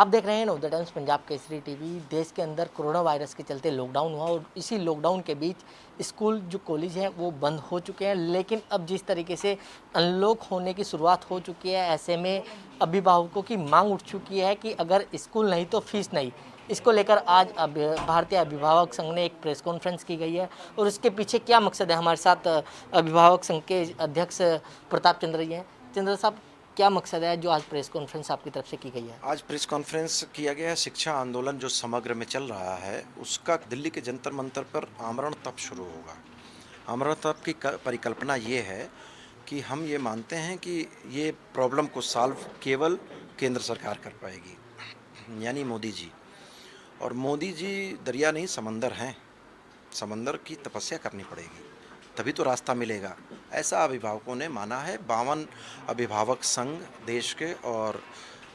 आप देख रहे हैं नवोदय टाइम्स पंजाब केसरी टीवी। देश के अंदर कोरोना वायरस के चलते लॉकडाउन हुआ और इसी लॉकडाउन के बीच स्कूल जो कॉलेज हैं वो बंद हो चुके हैं। लेकिन अब जिस तरीके से अनलॉक होने की शुरुआत हो चुकी है, ऐसे में अभिभावकों की मांग उठ चुकी है कि अगर स्कूल नहीं तो फीस नहीं। इसको लेकर आज भारतीय अभिभावक संघ ने एक प्रेस कॉन्फ्रेंस की गई है और उसके पीछे क्या मकसद है। हमारे साथ अभिभावक संघ के अध्यक्ष प्रताप चंद्र जी हैं। चंद्र साहब, क्या मकसद है जो आज प्रेस कॉन्फ्रेंस आपकी तरफ से की गई है? आज प्रेस कॉन्फ्रेंस किया गया है। शिक्षा आंदोलन जो समग्र में चल रहा है उसका दिल्ली के जंतर मंतर पर आमरण तब शुरू होगा। आमरण तब की परिकल्पना ये है कि हम ये मानते हैं कि ये प्रॉब्लम को सॉल्व केवल केंद्र सरकार कर पाएगी, यानी मोदी जी। और मोदी जी दरिया नहीं समंदर हैं, समंदर की तपस्या करनी पड़ेगी तभी तो रास्ता मिलेगा, ऐसा अभिभावकों ने माना है। 52 अभिभावक संघ देश के और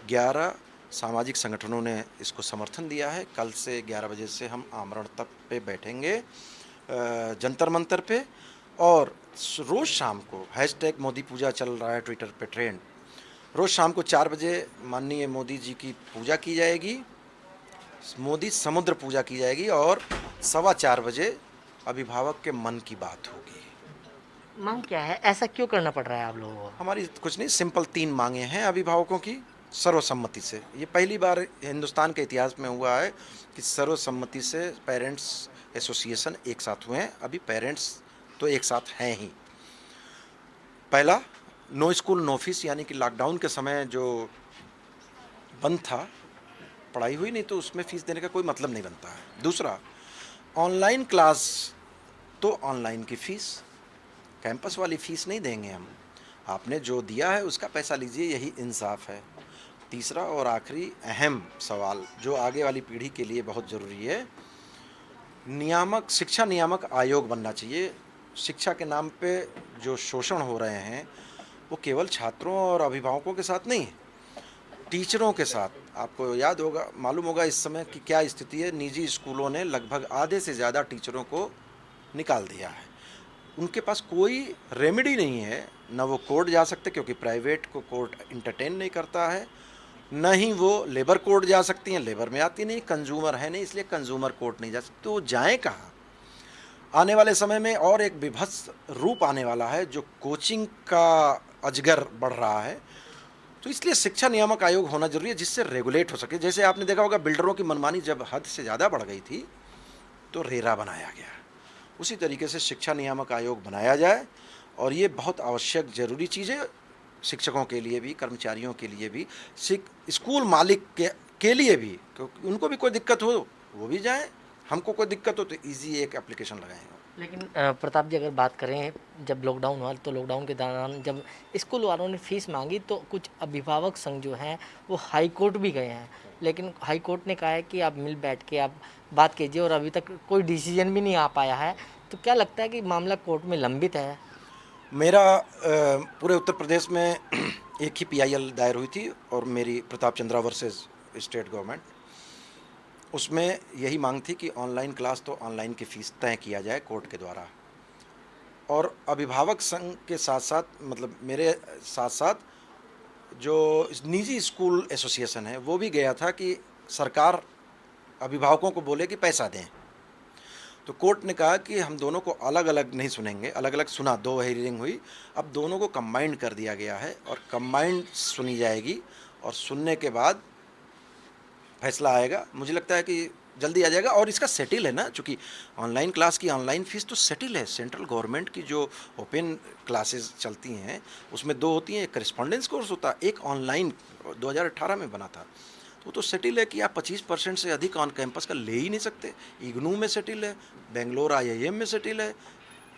11 सामाजिक संगठनों ने इसको समर्थन दिया है। कल से 11 बजे से हम आमरण तक पे बैठेंगे जंतर मंतर पे, और रोज़ शाम को हैशटैग मोदी पूजा चल रहा है ट्विटर पे ट्रेंड। रोज़ शाम को 4 बजे माननीय मोदी जी की पूजा की जाएगी, मोदी समुद्र पूजा की जाएगी, और 4:15 बजे अभिभावक के मन की बात होगी। मांग क्या है? ऐसा क्यों करना पड़ रहा है आप लोगों को? हमारी कुछ नहीं, सिंपल 3 मांगे हैं अभिभावकों की सर्वसम्मति से। ये पहली बार हिंदुस्तान के इतिहास में हुआ है कि सर्वसम्मति से पेरेंट्स एसोसिएशन एक साथ हुए हैं। अभी पेरेंट्स तो एक साथ हैं ही। पहला, नो स्कूल नो फीस, यानी कि लॉकडाउन के समय जो बंद था, पढ़ाई हुई नहीं तो उसमें फ़ीस देने का कोई मतलब नहीं बनता है। दूसरा, ऑनलाइन क्लास तो ऑनलाइन की फ़ीस, कैंपस वाली फ़ीस नहीं देंगे हम। आपने जो दिया है उसका पैसा लीजिए, यही इंसाफ है। तीसरा और आखिरी अहम सवाल जो आगे वाली पीढ़ी के लिए बहुत ज़रूरी है, शिक्षा नियामक आयोग बनना चाहिए। शिक्षा के नाम पे जो शोषण हो रहे हैं वो केवल छात्रों और अभिभावकों के साथ नहीं, टीचरों के साथ। आपको याद होगा, मालूम होगा इस समय की क्या स्थिति है। निजी स्कूलों ने लगभग आधे से ज़्यादा टीचरों को निकाल दिया है। उनके पास कोई रेमेडी नहीं है, न वो कोर्ट जा सकते क्योंकि प्राइवेट को कोर्ट इंटरटेन नहीं करता है, न ही वो लेबर कोर्ट जा सकती हैं, लेबर में आती नहीं, कंज्यूमर है नहीं, इसलिए कंज्यूमर कोर्ट नहीं जा सकते। तो वो जाएँ कहाँ? आने वाले समय में और एक विभत्स रूप आने वाला है, जो कोचिंग का अजगर बढ़ रहा है। तो इसलिए शिक्षा नियामक आयोग होना जरूरी है जिससे रेगुलेट हो सके। जैसे आपने देखा होगा बिल्डरों की मनमानी जब हद से ज़्यादा बढ़ गई थी तो रेरा बनाया गया, उसी तरीके से शिक्षा नियामक आयोग बनाया जाए। और ये बहुत आवश्यक ज़रूरी चीज़ है, शिक्षकों के लिए भी, कर्मचारियों के लिए भी, स्कूल मालिक के लिए भी, क्योंकि उनको भी कोई दिक्कत हो वो भी जाएँ, हमको कोई दिक्कत हो तो ईजी एक एप्लीकेशन लगाएंगे। लेकिन प्रताप जी, अगर बात करें, जब लॉकडाउन हुआ तो लॉकडाउन के दौरान जब स्कूल वालों ने फीस मांगी तो कुछ अभिभावक संघ जो हैं वो हाई कोर्ट भी गए हैं। लेकिन हाई कोर्ट ने कहा है कि आप मिल बैठ के आप बात कीजिए और अभी तक कोई डिसीजन भी नहीं आ पाया है। तो क्या लगता है कि मामला कोर्ट में लंबित है? मेरा पूरे उत्तर प्रदेश में एक ही पीआईएल दायर हुई थी और मेरी Pratap Chandra versus state government, उसमें यही मांग थी कि ऑनलाइन क्लास तो ऑनलाइन की फ़ीस तय किया जाए कोर्ट के द्वारा। और अभिभावक संघ के साथ साथ, मतलब मेरे साथ साथ जो निजी स्कूल एसोसिएशन है वो भी गया था कि सरकार अभिभावकों को बोले कि पैसा दें। तो कोर्ट ने कहा कि हम दोनों को अलग अलग नहीं सुनेंगे, अलग अलग सुना, 2 हियरिंग हुई, अब दोनों को कंबाइंड कर दिया गया है और कंबाइंड सुनी जाएगी और सुनने के बाद फैसला आएगा। मुझे लगता है कि जल्दी आ जाएगा और इसका सेटिल है ना, चूँकि ऑनलाइन क्लास की ऑनलाइन फ़ीस तो सेटिल है। सेंट्रल गवर्नमेंट की जो ओपन क्लासेस चलती हैं उसमें 2 होती हैं, एक करिस्पॉन्डेंस कोर्स होता है, एक ऑनलाइन 2018 में बना था। वो तो सेटिल है कि आप 25% से अधिक ऑन कैंपस का ले ही नहीं सकते। इग्नू में सेटिल है, बेंगलोर आईआईएम में सेटिल है,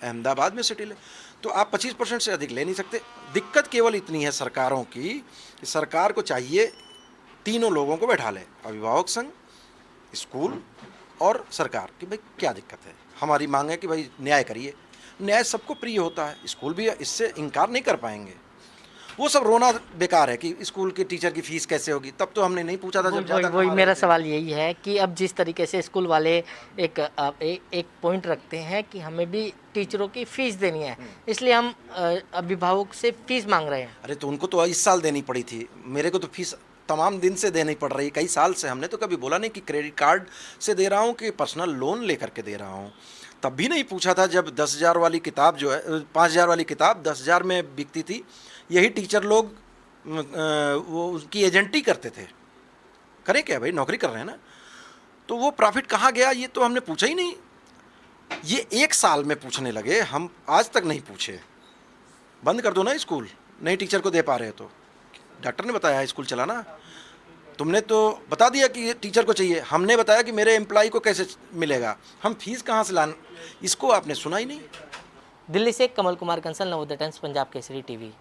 अहमदाबाद में सेटिल है, तो आप 25% से अधिक ले नहीं सकते। दिक्कत केवल इतनी है सरकारों की कि सरकार को चाहिए तीनों लोगों को बैठा ले, अभिभावक संघ, स्कूल और सरकार, कि भाई क्या दिक्कत है। हमारी मांग है कि भाई न्याय करिए। न्याय सबको प्रिय होता है, स्कूल भी इससे इनकार नहीं कर पाएंगे। वो सब रोना बेकार है कि स्कूल के टीचर की फ़ीस कैसे होगी, तब तो हमने नहीं पूछा था जब ज़्यादा वही कमा रहे मेरा थे। सवाल यही है कि अब जिस तरीके से स्कूल वाले एक पॉइंट रखते हैं कि हमें भी टीचरों की फीस देनी है, इसलिए हम अभिभावक से फीस मांग रहे हैं। अरे तो उनको तो इस साल देनी पड़ी थी, मेरे को तो फीस तमाम दिन से देनी पड़ रही, कई साल से। हमने तो कभी बोला नहीं कि क्रेडिट कार्ड से दे रहा हूँ कि पर्सनल लोन लेकर के दे रहा हूँ। तब भी नहीं पूछा था जब 10,000 वाली किताब जो है 5,000 वाली किताब 10,000 में बिकती थी। यही टीचर लोग वो उसकी एजेंटी करते थे। करें क्या भाई, नौकरी कर रहे हैं ना, तो वो प्रॉफिट कहाँ गया ये तो हमने पूछा ही नहीं। ये 1 साल में पूछने लगे, हम आज तक नहीं पूछे। बंद कर दो ना स्कूल, नहीं टीचर को दे पा रहे तो। डॉक्टर ने बताया स्कूल चलाना, तुमने तो बता दिया कि टीचर को चाहिए, हमने बताया कि मेरे एम्प्लॉय को कैसे मिलेगा, हम फीस कहाँ से लान, इसको आपने सुना ही नहीं। दिल्ली से कमल कुमार कंसल, नवोदय टाइम्स, पंजाब केसरी टीवी।